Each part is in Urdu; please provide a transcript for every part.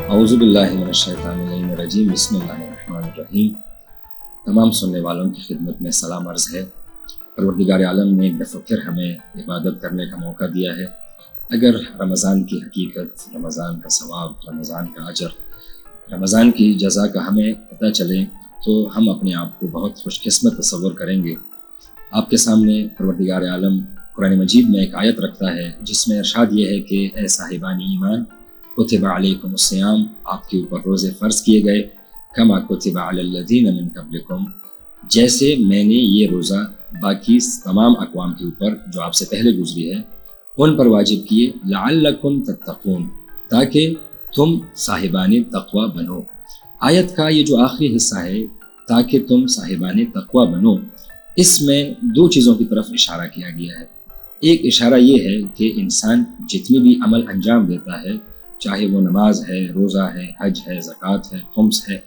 اعوذ باللہ من الشیطان الرجیم، بسم اللہ الرحمن الرحیم۔ تمام سننے والوں کی خدمت میں سلام عرض ہے۔ پروردگار عالم نے ایک دفعہ پھر ہمیں عبادت کرنے کا موقع دیا ہے۔ اگر رمضان کی حقیقت، رمضان کا ثواب، رمضان کا اجر، رمضان کی جزا کا ہمیں پتہ چلے تو ہم اپنے آپ کو بہت خوش قسمت تصور کریں گے۔ آپ کے سامنے پروردگار عالم قرآن مجید میں ایک آیت رکھتا ہے جس میں ارشاد یہ ہے کہ اے صاحبان ایمان، کتب علیکم الصیام، آپ کے اوپر روزے فرض کیے گئے، کما کتب علی الذین من قبلکم، جیسے میں نے یہ روزہ باقی تمام اقوام کے اوپر جو آپ سے پہلے گزری ہے ان پر واجب کیے، لعلکم تتقون، تاکہ تم صاحبان تقوی بنو۔ آیت کا یہ جو آخری حصہ ہے، تاکہ تم صاحبان تقوی بنو، اس میں دو چیزوں کی طرف اشارہ کیا گیا ہے۔ ایک اشارہ یہ ہے کہ انسان جتنی بھی عمل انجام دیتا ہے، چاہے وہ نماز ہے، روزہ ہے، حج ہے، زکوٰۃ ہے، خمس ہے،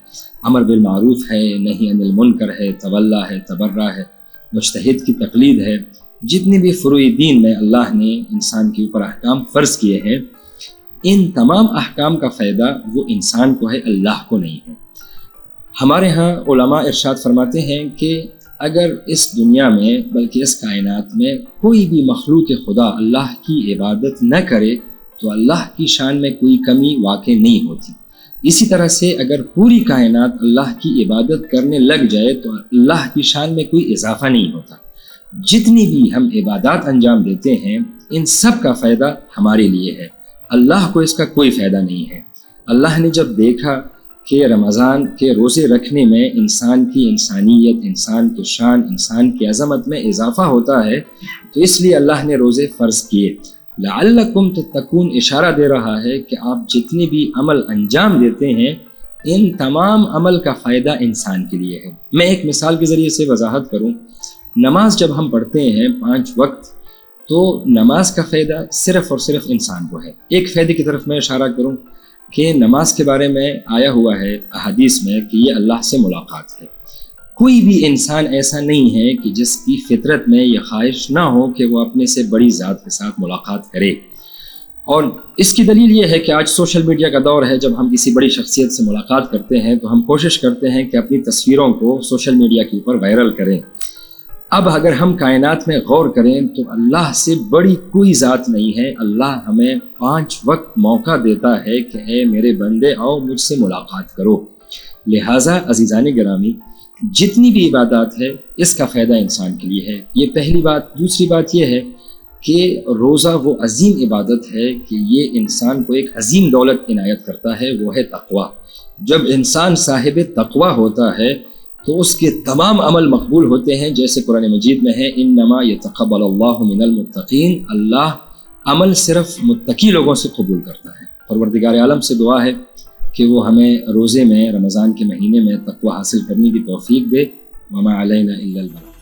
امر بالمعروف ہے، نہی عن المنکر ہے، تولا ہے، تبرع ہے، مجتہد کی تقلید ہے، جتنی بھی فروع دین میں اللہ نے انسان کے اوپر احکام فرض کیے ہیں، ان تمام احکام کا فائدہ وہ انسان کو ہے، اللہ کو نہیں ہے۔ ہمارے ہاں علماء ارشاد فرماتے ہیں کہ اگر اس دنیا میں بلکہ اس کائنات میں کوئی بھی مخلوق خدا اللہ کی عبادت نہ کرے تو اللہ کی شان میں کوئی کمی واقع نہیں ہوتی۔ اسی طرح سے اگر پوری کائنات اللہ کی عبادت کرنے لگ جائے تو اللہ کی شان میں کوئی اضافہ نہیں ہوتا۔ جتنی بھی ہم عبادات انجام دیتے ہیں ان سب کا فائدہ ہمارے لیے ہے، اللہ کو اس کا کوئی فائدہ نہیں ہے۔ اللہ نے جب دیکھا کہ رمضان کے روزے رکھنے میں انسان کی انسانیت، انسان کی شان، انسان کی عظمت میں اضافہ ہوتا ہے تو اس لیے اللہ نے روزے فرض کیے۔ لعلکم تتقون اشارہ دے رہا ہے کہ آپ جتنے بھی عمل انجام دیتے ہیں ان تمام عمل کا فائدہ انسان کے لیے ہے۔ میں ایک مثال کے ذریعے سے وضاحت کروں۔ نماز جب ہم پڑھتے ہیں 5 وقت، تو نماز کا فائدہ صرف اور صرف انسان کو ہے۔ ایک فائدے کی طرف میں اشارہ کروں کہ نماز کے بارے میں آیا ہوا ہے احادیث میں کہ یہ اللہ سے ملاقات ہے۔ کوئی بھی انسان ایسا نہیں ہے کہ جس کی فطرت میں یہ خواہش نہ ہو کہ وہ اپنے سے بڑی ذات کے ساتھ ملاقات کرے، اور اس کی دلیل یہ ہے کہ آج سوشل میڈیا کا دور ہے۔ جب ہم کسی بڑی شخصیت سے ملاقات کرتے ہیں تو ہم کوشش کرتے ہیں کہ اپنی تصویروں کو سوشل میڈیا کے اوپر وائرل کریں۔ اب اگر ہم کائنات میں غور کریں تو اللہ سے بڑی کوئی ذات نہیں ہے۔ اللہ ہمیں 5 وقت موقع دیتا ہے کہ اے میرے بندے آؤ مجھ سے ملاقات کرو۔ لہٰذا عزیزان گرامی، جتنی بھی عبادات ہے اس کا فائدہ انسان کے لیے ہے، یہ پہلی بات۔ دوسری بات یہ ہے کہ روزہ وہ عظیم عبادت ہے کہ یہ انسان کو ایک عظیم دولت عنایت کرتا ہے، وہ ہے تقوی۔ جب انسان صاحب تقوی ہوتا ہے تو اس کے تمام عمل مقبول ہوتے ہیں، جیسے قرآن مجید میں ہے انما یتقبل اللہ من المتقین، اللہ عمل صرف متقی لوگوں سے قبول کرتا ہے۔ پروردگار عالم سے دعا ہے کہ وہ ہمیں روزے میں، رمضان کے مہینے میں تقوی حاصل کرنے کی توفیق دے۔ وما علینا الا البلاغ۔